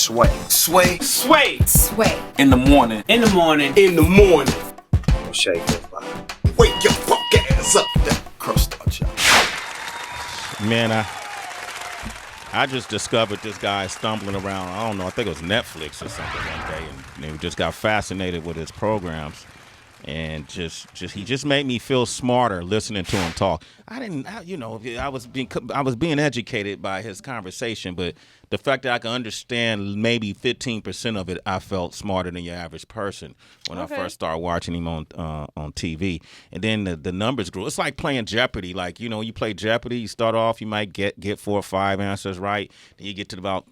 Sway. Sway. Sway. Sway. In the morning. In the morning. In the morning. No shade goes by. Wake your punk ass up. That crust out, y'all. Man, I just discovered this guy stumbling around. I don't know. I think it was Netflix or something one day, and we just got fascinated with his programs, and he just made me feel smarter listening to him talk. I was being educated by his conversation, but the fact that I could understand maybe 15% of it, I felt smarter than your average person when I first started watching him on TV. And then the numbers grew. It's like playing Jeopardy. Like, you play Jeopardy, you start off, you might get 4 or 5 answers right. Then you get to about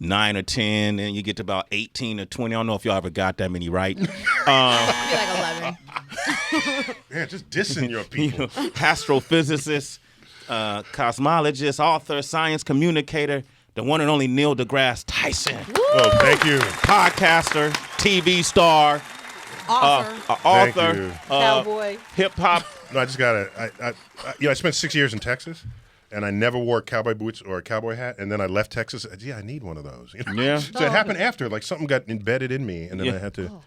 9 or 10, and you get to about 18 or 20. I don't know if y'all ever got that many right. You're like 11. Yeah, just dissing your people. Astrophysicist, cosmologist, author, science communicator, the one and only Degrasse Tyson. Oh, thank you. Podcaster, TV star, author, Cowboy. hip hop. No, I just got I spent 6 years in Texas, and I never wore cowboy boots or a cowboy hat, and then I left Texas. Yeah, I need one of those. Yeah. So it happened after, like something got embedded in me, and then I had to.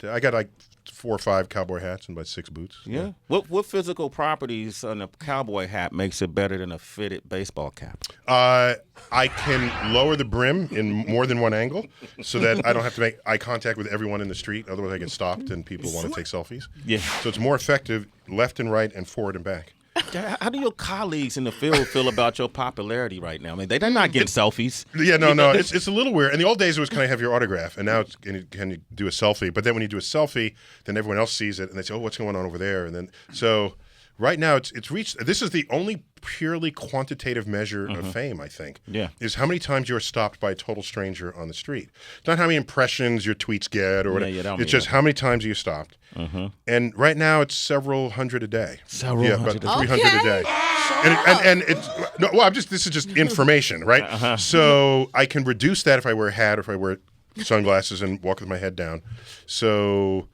I got like 4 or 5 cowboy hats and about 6 boots. Yeah. What physical properties on a cowboy hat makes it better than a fitted baseball cap? I can lower the brim in more than one angle so that I don't have to make eye contact with everyone in the street. Otherwise, I get stopped and people want to take selfies. Yeah. So it's more effective left and right and forward and back. How do your colleagues in the field feel about your popularity right now? I mean, they're not getting selfies. Yeah, no. It's a little weird. In the old days, it was, can I have your autograph? And now it's, can you do a selfie? But then when you do a selfie, then everyone else sees it, and they say, oh, what's going on over there? And then, so right now, it's reached, this is the only purely quantitative measure of fame, I think. Yeah. Is how many times you're stopped by a total stranger on the street. It's not how many impressions your tweets get or whatever. It's just how many times you stopped. And right now, it's several hundred a day. About 300 a day. And it's this is just information, right? So I can reduce that if I wear a hat, or if I wear sunglasses and walk with my head down. So,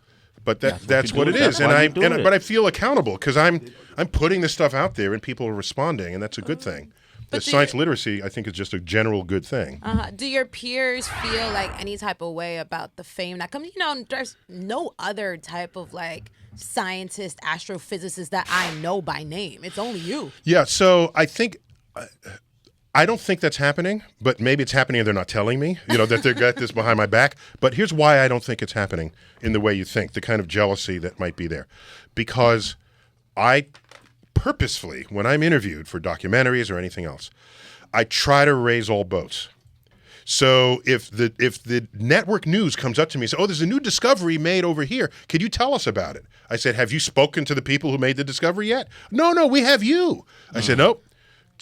but that's what it is, but I feel accountable because I'm putting this stuff out there and people are responding, and that's a good thing. The science literacy, I think, is just a general good thing. Do your peers feel like any type of way about the fame that comes? There's no other type of like scientist, astrophysicist that I know by name. It's only you. Yeah, so I don't think that's happening, but maybe it's happening and they're not telling me, that they've got this behind my back. But here's why I don't think it's happening in the way you think, the kind of jealousy that might be there. Because I purposefully, when I'm interviewed for documentaries or anything else, I try to raise all boats. So if the network news comes up to me and says, oh, there's a new discovery made over here, could you tell us about it? I said, have you spoken to the people who made the discovery yet? No, we have you. I said, nope.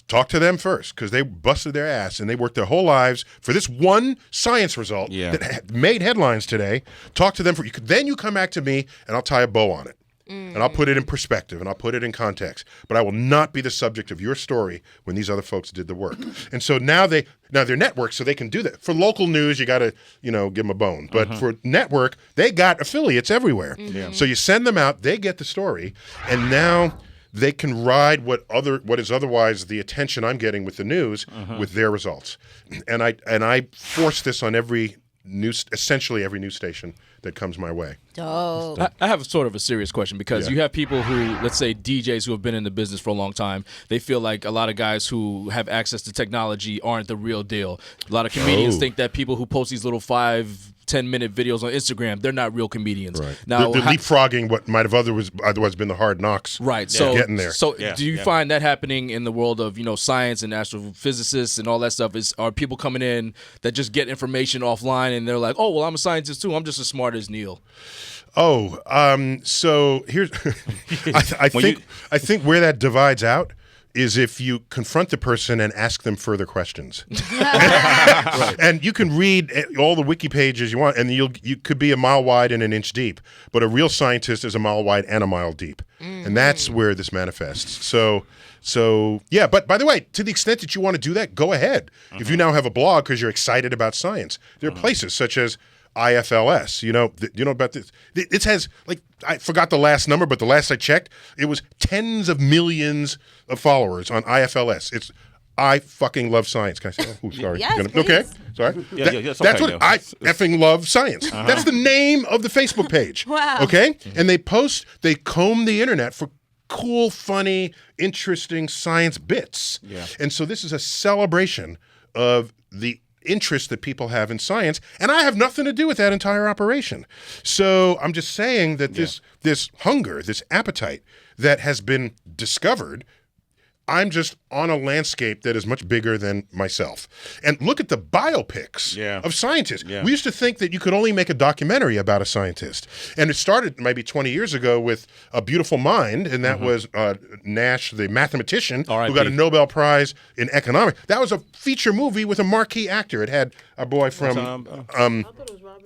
Talk to them first, because they busted their ass and they worked their whole lives for this one science result that made headlines today. Talk to them then you come back to me and I'll tie a bow on it. And I'll put it in perspective and I'll put it in context. But I will not be the subject of your story when these other folks did the work. And so now they're networks, so they can do that. For local news, you got to, give them a bone. But for network, they got affiliates everywhere. So you send them out, they get the story, and now they can ride what is otherwise the attention I'm getting with the news with their results. And I force this on essentially every news station that comes my way. Dope. I have sort of a serious question because you have people who, let's say DJs who have been in the business for a long time, they feel like a lot of guys who have access to technology aren't the real deal. A lot of comedians think that people who post these little 5-10-minute videos on Instagram, they're not real comedians. Right. Now, they're leapfrogging what might have otherwise been the hard knocks. Right. So getting there. So do you find that happening in the world of science and astrophysicists and all that stuff? Are people coming in that just get information offline and they're like, oh, well, I'm a scientist too. I'm just as smart as Neil. Oh, so here's I think where that divides out is if you confront the person and ask them further questions. And you can read all the wiki pages you want, and you could be a mile wide and an inch deep, but a real scientist is a mile wide and a mile deep. And that's where this manifests. So yeah, but by the way, to the extent that you want to do that, go ahead. If you now have a blog because you're excited about science, there are places such as IFLS, you know about this. It has, like, I forgot the last number, but the last I checked, it was tens of millions of followers on IFLS. It's I fucking love science. Can I say that? Oh, sorry. Yes, Okay, please. sorry. Yeah, That's okay, what yeah. I effing love science. That's the name of the Facebook page. Wow. Okay? And they comb the internet for cool, funny, interesting science bits. Yeah. And so this is a celebration of the interest that people have in science, and I have nothing to do with that entire operation. So I'm just saying that this hunger, this appetite that has been discovered, I'm just on a landscape that is much bigger than myself. And look at the biopics of scientists. Yeah. We used to think that you could only make a documentary about a scientist. And it started maybe 20 years ago with A Beautiful Mind, and that was Nash, the mathematician, who got a Nobel Prize in economics. That was a feature movie with a marquee actor. It had a boy from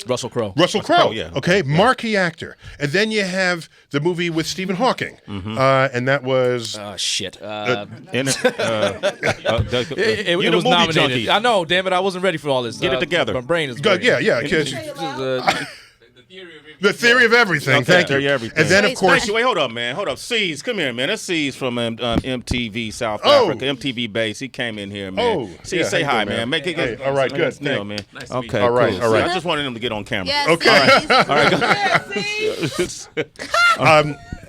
Russell Crowe. Russell Crowe, yeah. okay, marquee actor. And then you have the movie with Stephen Hawking, and that was... Shit. It It was nominated. I know, damn it, I wasn't ready for all this. Get it together. My brain is yeah. The Theory of Everything. Okay. Thank you. Theory of Everything. And then, of course... Wait, hold up, man. Hold up. C's, come here, man. That's C's from MTV South Oh. Africa. MTV base. He came in here, man. Oh, C, yeah, say how you hi, doing, man. man? Make it Hey, all right, good. Neil, man. Okay, All right, cool. all right. See, I just wanted him to get on camera. Yes, Okay. please.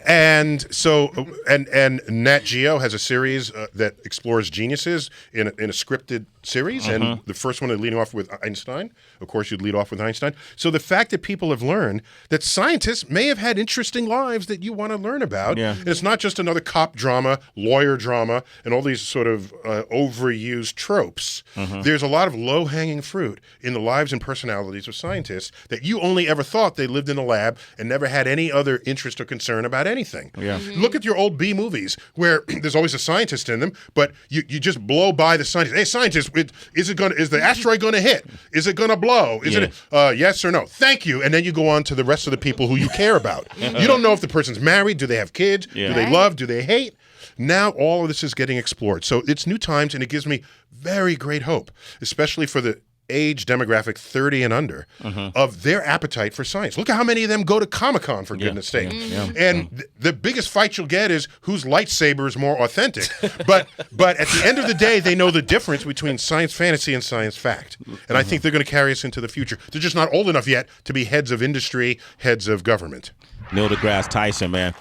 And so, and Nat Geo has a series that explores geniuses in a scripted series, and the first one leading off with Einstein. Of course, you'd lead off with Einstein. So the fact that people have learned that scientists may have had interesting lives that you want to learn about, and it's not just another cop drama, lawyer drama, and all these sort of overused tropes. There's a lot of low-hanging fruit in the lives and personalities of scientists that you only ever thought they lived in a lab and never had any other interest or concern about anything. Look at your old B movies where there's always a scientist in them, but you just blow by the scientist. Hey, scientist, is the asteroid going to hit? Is it going to blow? Is it yes or no? Thank you. And then you go on to the rest of the people who you care about. You don't know if the person's married. Do they have kids? Do they love? Do they hate? Now all of this is getting explored. So it's new times, and it gives me very great hope, especially for the age demographic 30 and under of their appetite for science. Look at how many of them go to Comic-Con, for goodness sake. And the biggest fight you'll get is whose lightsaber is more authentic. But at the end of the day, they know the difference between science fantasy and science fact. And I think they're going to carry us into the future. They're just not old enough yet to be heads of industry, heads of government. Neil deGrasse Tyson, man.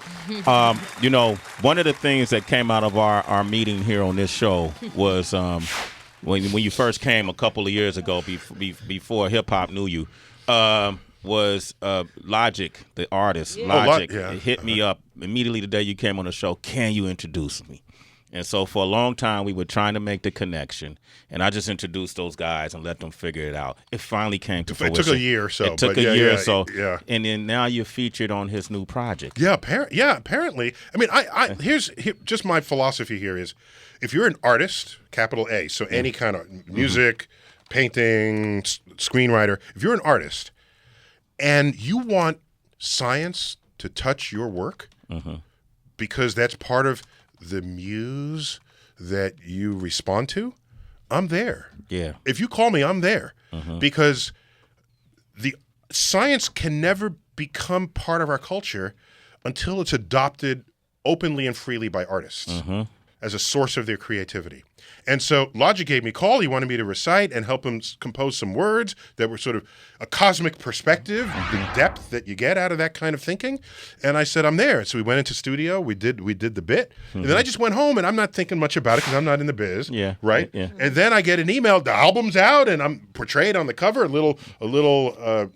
You know, one of the things that came out of our meeting here on this show was when you first came a couple of years ago, before hip hop knew you, was Logic, the artist. Logic hit me up immediately the day you came on the show. Can you introduce me? And so for a long time, we were trying to make the connection, and I just introduced those guys and let them figure it out. It finally came to fruition. It took a year or so. It took a year or so. Yeah. And then now you're featured on his new project. Yeah, apparently. I mean, here's just my philosophy here is, if you're an artist, capital A, so any kind of music, painting, screenwriter, if you're an artist and you want science to touch your work, because that's part of the muse that you respond to, I'm there. Yeah. If you call me, I'm there. Because the science can never become part of our culture until it's adopted openly and freely by artists as a source of their creativity. And so Logic gave me a call. He wanted me to recite and help him compose some words that were sort of a cosmic perspective, the depth that you get out of that kind of thinking. And I said, I'm there. So we went into studio. We did the bit. And then I just went home, and I'm not thinking much about it because I'm not in the biz. Yeah. Right? Yeah. And then I get an email. The album's out, and I'm portrayed on the cover. A little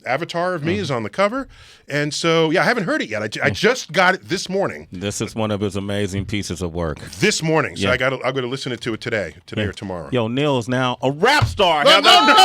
avatar of me is on the cover. And so, I haven't heard it yet. I just got it this morning. This is one of his amazing pieces of work. This morning. So I'm going to listen to it today or tomorrow. Yo, Neil's now a rap star. No, Come on, man.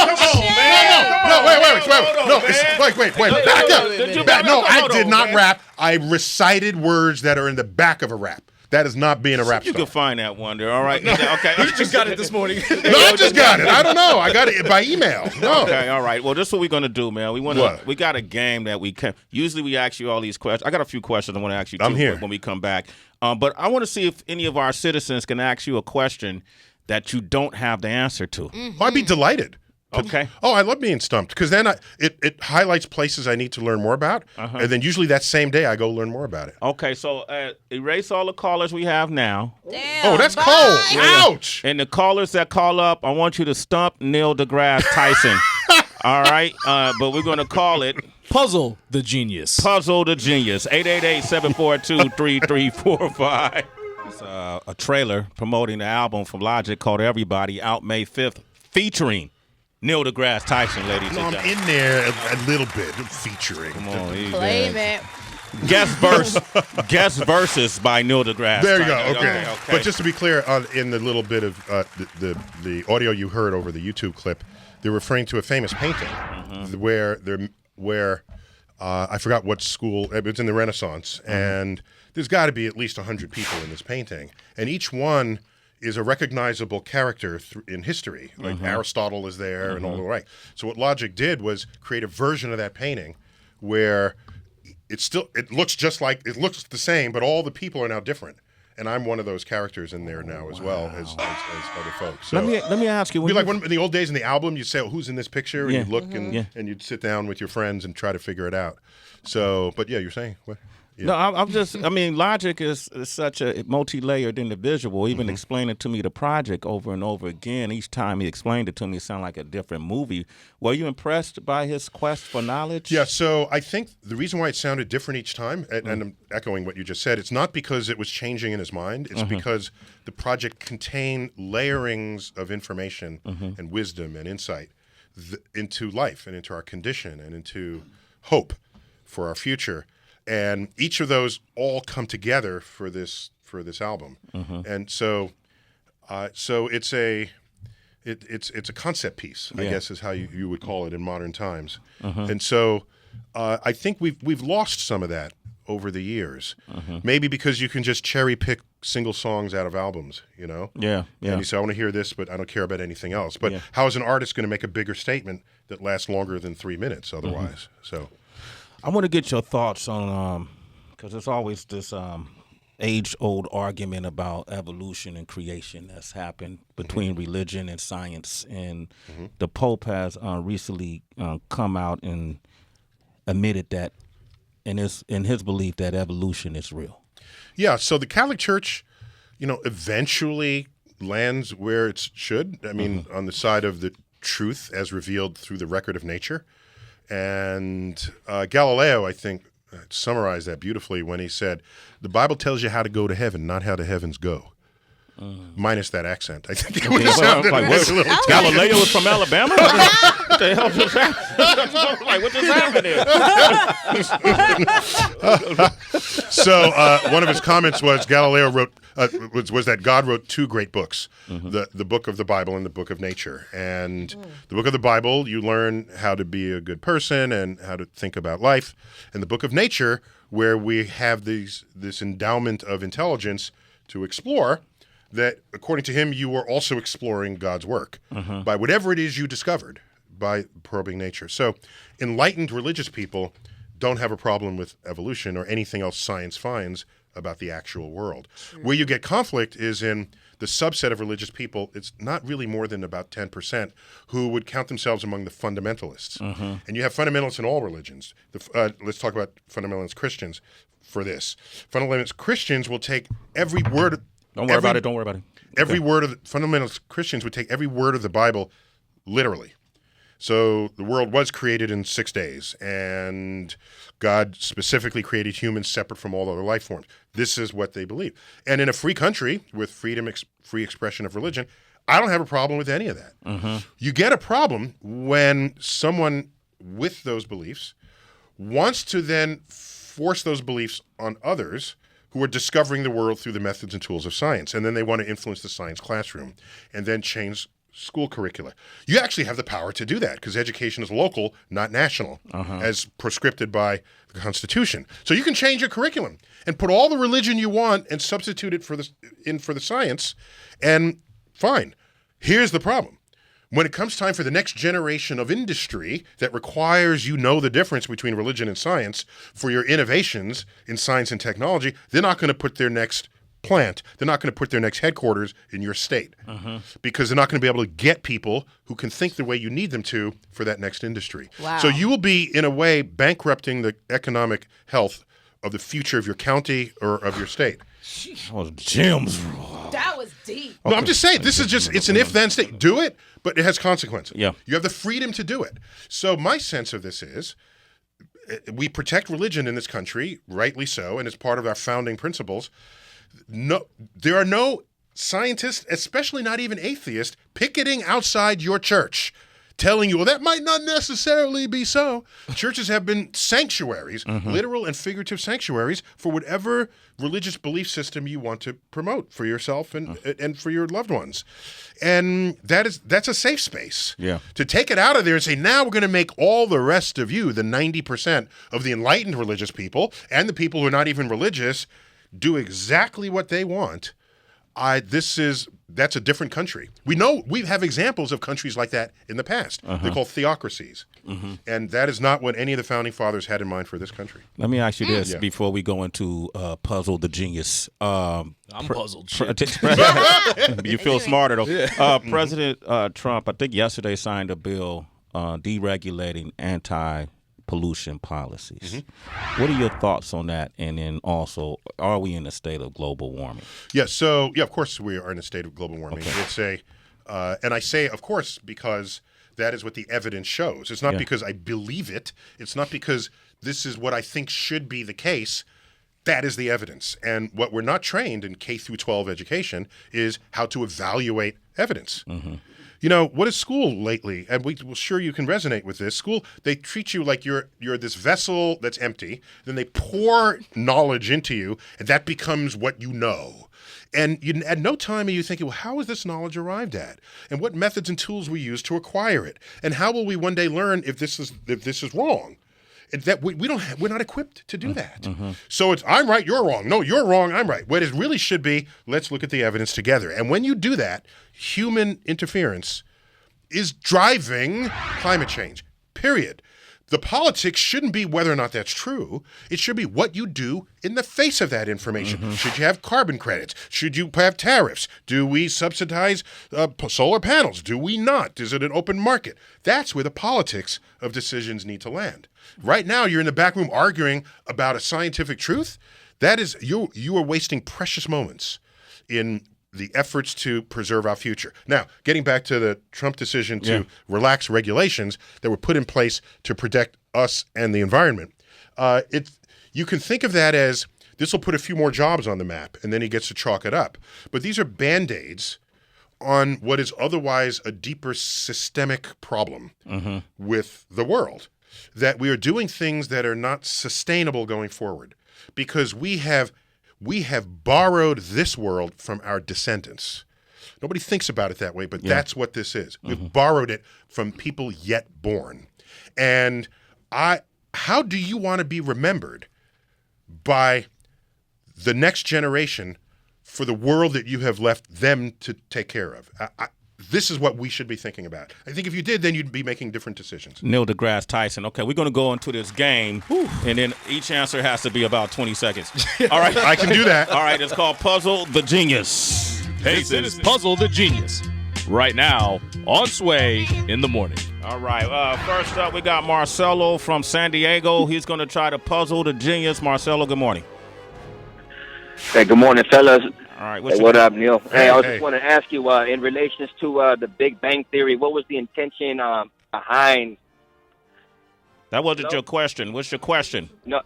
Wait. Back up. No, I did not rap. I recited words that are in the back of a rap. That is not being a rap You star. can find that wonder, all right? Okay. You just got it this morning. No, I just got it. I don't know. I got it by email. No. Okay, all right. Well, this is what we're gonna do, man. We got a game that we can. Usually, we ask you all these questions. I got a few questions I want to ask you. I'm here when we come back. But I want to see if any of our citizens can ask you a question that you don't have the answer to. I'd be delighted. Okay. Oh, I love being stumped because then it highlights places I need to learn more about, and then usually that same day I go learn more about it. Okay, so erase all the callers we have now. Damn, Oh, that's bye. cold. Ouch. And the callers that call up, I want you to stump Neil deGrasse Tyson. All right? But we're going to call it Puzzle the Genius. Puzzle the Genius. 888-742-3345. It's a trailer promoting the album from Logic called Everybody, out May 5th, featuring Neil deGrasse Tyson, ladies and I'm gentlemen. in there a little bit featuring. Come on, he's Claim it. Guest verses by Neil deGrasse. There you go. Tyson. Okay. But just to be clear, in the little bit of the audio you heard over the YouTube clip, they're referring to a famous painting where I forgot what school. It's in the Renaissance, and there's got to be at least 100 people in this painting, and each one is a recognizable character in history. Like Aristotle is there and all the right. So what Logic did was create a version of that painting where it looks the same, but all the people are now different. And I'm one of those characters in there now as well as other folks. So Let me ask you. it'd be like in the old days in the album, you'd say, who's in this picture? And Yeah. you'd look and you'd sit down with your friends and try to figure it out. So, but yeah, you're saying what? Yeah. No, Logic is such a multi-layered individual. Even explaining to me the project over and over again, each time he explained it to me, it sounded like a different movie. Were you impressed by his quest for knowledge? Yeah, so I think the reason why it sounded different each time, and I'm echoing what you just said, it's not because it was changing in his mind. It's because the project contained layerings of information and wisdom and insight into life and into our condition and into hope for our future. And each of those all come together for this album, and so it's a concept piece, I guess is how you would call it in modern times. And so I think we've lost some of that over the years, maybe because you can just cherry pick single songs out of albums, you know? Yeah. And you say, I want to hear this, but I don't care about anything else. But how is an artist going to make a bigger statement that lasts longer than 3 minutes otherwise? So. I want to get your thoughts on, because there's always this age-old argument about evolution and creation that's happened between religion and science. And the Pope has recently come out and admitted that in his belief that evolution is real. Yeah, so the Catholic Church, eventually lands where it should. I mean, on the side of the truth as revealed through the record of nature. And Galileo, I think, summarized that beautifully when he said, the Bible tells you how to go to heaven, not how the heavens go. Minus that accent. I think it would have sounded a little Galileo was from Alabama? What the hell just happened? Like, what just happened here? So one of his comments was Galileo wrote was that God wrote two great books, the book of the Bible and the book of nature. And the book of the Bible, you learn how to be a good person and how to think about life. And the book of nature, where we have this endowment of intelligence to explore, that according to him, you were also exploring God's work by whatever it is you discovered by probing nature. So enlightened religious people don't have a problem with evolution or anything else science finds about the actual world. Where you get conflict is in the subset of religious people. It's not really more than about 10% who would count themselves among the fundamentalists. And you have fundamentalists in all religions. Let's talk about fundamentalist Christians for this. Fundamentalist Christians will take every word. Don't worry about it. Every word of the fundamentalist Christians would take every word of the Bible literally. So the world was created in 6 days, and God specifically created humans separate from all other life forms. This is what they believe. And in a free country with free expression of religion, I don't have a problem with any of that. You get a problem when someone with those beliefs wants to then force those beliefs on others who are discovering the world through the methods and tools of science. And then they want to influence the science classroom and then change school curricula. You actually have the power to do that because education is local, not national, as prescripted by the Constitution. So you can change your curriculum and put all the religion you want and substitute it for the science, and fine. Here's the problem. When it comes time for the next generation of industry that requires you know the difference between religion and science for your innovations in science and technology, they're not going to put their next plant, they're not going to put their next headquarters in your state because they're not going to be able to get people who can think the way you need them to for that next industry. Wow. So you will be, in a way, bankrupting the economic health of the future of your county or of your state. Oh, gems. That was deep. No, I'm just saying, this is just, it's an if-then state. Do it, but it has consequences. Yeah. You have the freedom to do it. So my sense of this is, we protect religion in this country, rightly so, and it's part of our founding principles. No, there are no scientists, especially not even atheists, picketing outside your church, telling you, well, that might not necessarily be so. Churches have been sanctuaries, literal and figurative sanctuaries, for whatever religious belief system you want to promote for yourself and for your loved ones. And that's a safe space. Yeah. To take it out of there and say, now we're going to make all the rest of you, the 90% of the enlightened religious people and the people who are not even religious, do exactly what they want. That's a different country. We have examples of countries like that in the past. They're called theocracies. And that is not what any of the founding fathers had in mind for this country. Let me ask you this before we go into Puzzle the Genius. I'm puzzled. You feel smarter, though. President Trump, I think yesterday, signed a bill deregulating anti-pollution policies. What are your thoughts on that? And then also, are we in a state of global warming? Yeah, so, of course we are in a state of global warming. Okay. And I say, of course, because that is what the evidence shows. It's not because I believe it. It's not because this is what I think should be the case. That is the evidence. And what we're not trained in K through 12 education is how to evaluate evidence. You know, what is school lately? And we're sure you can resonate with this. School, they treat you like you're this vessel that's empty. Then they pour knowledge into you, and that becomes what you know. And at no time are you thinking, well, how is this knowledge arrived at? And what methods and tools we use to acquire it? And how will we one day learn if this is wrong? And that we're not equipped to do that. So it's, I'm right, you're wrong. No, you're wrong, I'm right. What it really should be, let's look at the evidence together. And when you do that, human interference is driving climate change, period. The politics shouldn't be whether or not that's true. It should be what you do in the face of that information. Should you have carbon credits? Should you have tariffs? Do we subsidize solar panels? Do we not? Is it an open market? That's where the politics of decisions need to land. Right now, you're in the back room arguing about a scientific truth. That is, you are wasting precious moments in the efforts to preserve our future. Now, getting back to the Trump decision to relax regulations that were put in place to protect us and the environment, you can think of that as this will put a few more jobs on the map, and then he gets to chalk it up. But these are Band-Aids on what is otherwise a deeper systemic problem with the world, that we are doing things that are not sustainable going forward because we have borrowed this world from our descendants. Nobody thinks about it that way, but that's what this is. We've borrowed it from people yet born. And how do you want to be remembered by the next generation for the world that you have left them to take care of? This is what we should be thinking about. I think if you did, then you'd be making different decisions. Neil deGrasse Tyson. Okay, we're going to go into this game, and then each answer has to be about 20 seconds. All right? I can do that. All right, it's called Puzzle the Genius. Hey, this is Puzzle the Genius. Right now, on Sway in the morning. All right, first up, we got Marcelo from San Diego. He's going to try to puzzle the genius. Marcelo, good morning. Hey, good morning, fellas. All right, Hey, what up, Neil? Hey, I was just want to ask you, in relation to the Big Bang Theory, what was the intention behind? That wasn't your question. What's your question? No.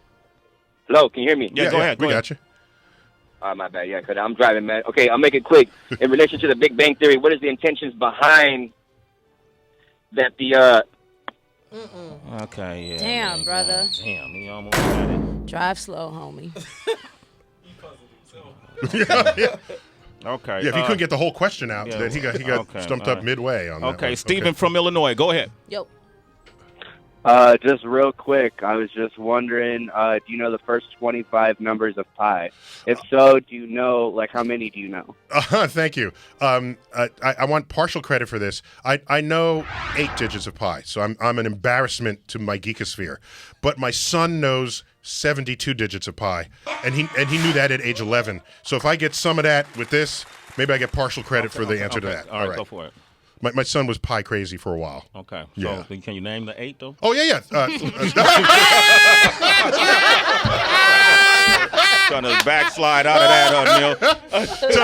Hello, can you hear me? Yeah, go ahead. We got you. My bad. Yeah, because I'm driving, man. Okay, I'll make it quick. In relation to the Big Bang Theory, what is the intentions behind that the Okay, yeah. Damn, brother. Damn, he almost got it. Drive slow, homie. Okay. Yeah, if he couldn't get the whole question out, then he got stumped up midway on that. Okay, Stephen from Illinois, go ahead. Yo. Just real quick, I was just wondering, do you know the first 25 numbers of pi? If so, do you know, like, how many do you know? Thank you. I want partial credit for this. I know 8 digits of pi, so I'm an embarrassment to my geekosphere. But my son knows 72 digits of pi, and he knew that at age 11. So if I get some of that with this, maybe I get partial credit for the answer to that. All right, go for it. My son was pi crazy for a while. Okay. Yeah. So can you name the 8 though? Oh yeah. Trying to backslide out of that, Neil. So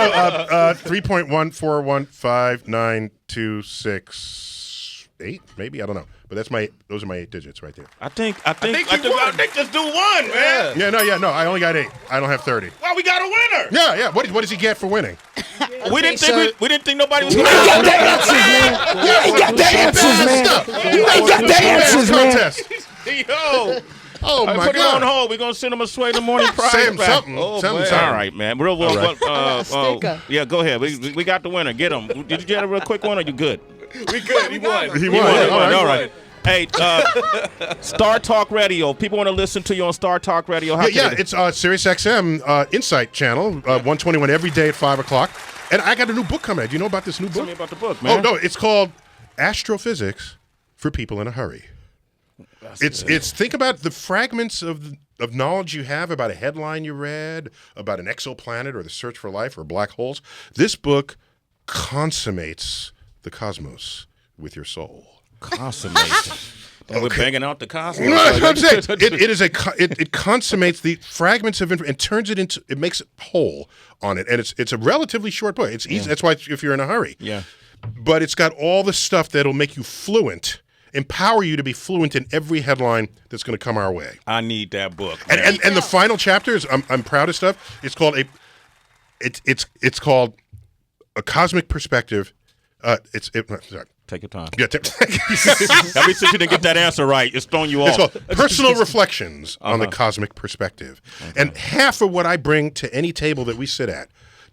3.1415926. Maybe, I don't know, but those are my 8 digits right there. I think just do one, man. Yeah, no, I only got 8. I don't have 30. Well, we got a winner. Yeah. What does he get for winning? We didn't think nobody was. You ain't got the answers, man. You ain't got the answers, man. You ain't got the answers, man. Yo. Oh my put God! him on hold. We're gonna send him a Sway in the Morning prize. Say him back. something. Oh, Say him man. something. All right, man. Real well. Yeah, go ahead. We got the winner. Get him. Did you get a real quick one? Or you good? We good. He won. He won. All right. Hey, Star Talk Radio. People want to listen to you on Star Talk Radio. It's Sirius XM Insight Channel, 121 every day at 5 o'clock. And I got a new book coming out. Do you know about this new book? Tell me about the book, man. Oh no, it's called Astrophysics for People in a Hurry. It's think about the fragments of knowledge you have about a headline you read, about an exoplanet or the search for life or black holes. This book consummates the cosmos with your soul. Consummates. And we're banging out the cosmos. No, that's what I'm saying. It consummates the fragments of information and turns it into, it makes it whole on it. And it's a relatively short book. It's easy. That's why if you're in a hurry. Yeah. But it's got all the stuff that'll make you fluent, empower you to be fluent in every headline that's going to come our way. I need that book. And the final chapter is I'm proud of stuff. It's called it's called A Cosmic Perspective. Sorry. Take your time. Yeah, At least if you didn't get that answer right, it's throwing you off. It's called Personal Reflections on the Cosmic Perspective. Okay. And half of what I bring to any table that we sit at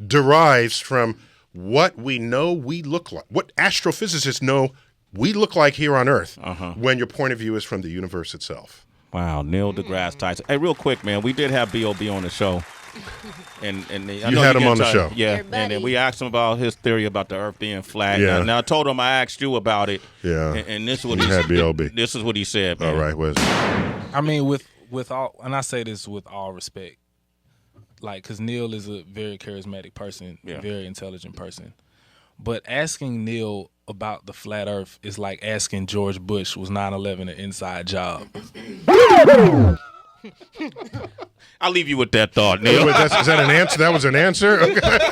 derives from what we know we look like, what astrophysicists know we look like here on Earth when your point of view is from the universe itself. Wow, Neil deGrasse Tyson. Hey, real quick, man, we did have B.O.B. on the show. And I know had him on the show. Yeah, and then we asked him about his theory about the Earth being flat. Yeah. Now I told him I asked you about it. Yeah. And this is what he had B.O.B. This is what he said, man. All right, Wes. I mean, with all, and I say this with all respect, like, because Neil is a very charismatic person, very intelligent person. But asking Neil about the flat Earth is like asking George Bush, was 9/11 an inside job? I'll leave you with that thought, Neil. Is that an answer? That was an answer? Okay.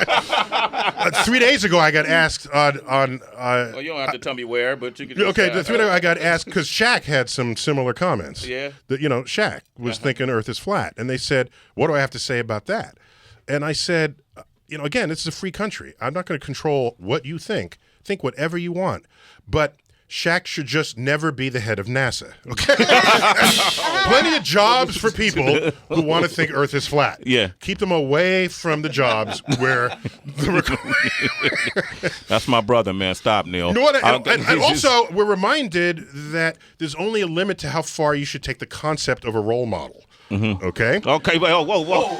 3 days ago, I got asked on well, you don't have to tell me where, but you can. Okay, the 3 days ago, I got asked because Shaq had some similar comments. Yeah. That, Shaq was thinking Earth is flat. And they said, what do I have to say about that? And I said, again, this is a free country. I'm not going to control what you think. Think whatever you want. But Shaq should just never be the head of NASA. Okay, plenty of jobs for people who want to think Earth is flat. Yeah, keep them away from the jobs where. That's my brother, man. Stop, Neil. You know what? And also, we're reminded that there's only a limit to how far you should take the concept of a role model. Mm-hmm. Okay. Okay. Whoa.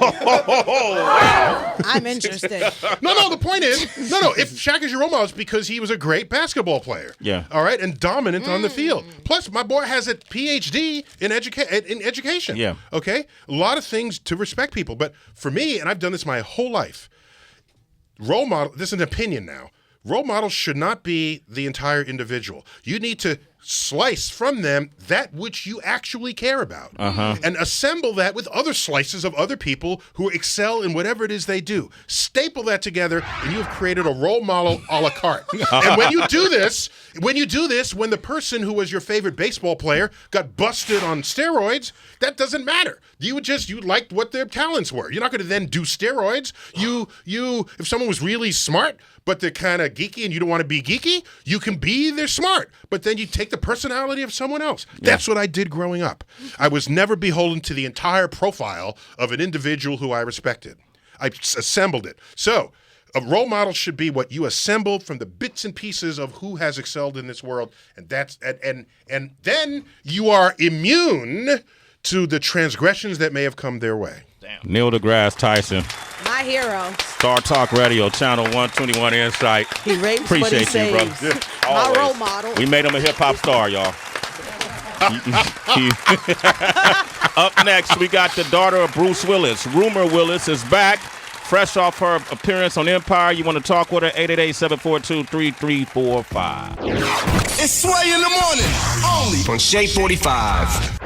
I'm interested. No. The point is, if Shaq is your role model, it's because he was a great basketball player. Yeah. All right, and dominant on the field. Plus, my boy has a PhD in education. Yeah. Okay. A lot of things to respect people, but for me, and I've done this my whole life. Role model. This is an opinion now. Role models should not be the entire individual. You need to slice from them that which you actually care about and assemble that with other slices of other people who excel in whatever it is they do. Staple that together and you have created a role model a la carte. And when you do this, when the person who was your favorite baseball player got busted on steroids, that doesn't matter. You liked what their talents were. You're not going to then do steroids. If someone was really smart, but they're kind of geeky and you don't want to be geeky, you can be they're smart. But then you take the personality of someone else. Yeah. That's what I did growing up. I was never beholden to the entire profile of an individual who I respected. I assembled it. So a role model should be what you assembled from the bits and pieces of who has excelled in this world. And and then you are immune to the transgressions that may have come their way. Damn. Neil deGrasse Tyson. My hero. Star Talk Radio, Channel 121 Insight. He rapes Appreciate what he you, brother. saves. Yeah. My role model. We made him a hip-hop star, y'all. Up next, we got the daughter of Bruce Willis. Rumor Willis is back, fresh off her appearance on Empire. You want to talk with her? 888-742-3345. It's Sway in the morning. Only On Shea 45.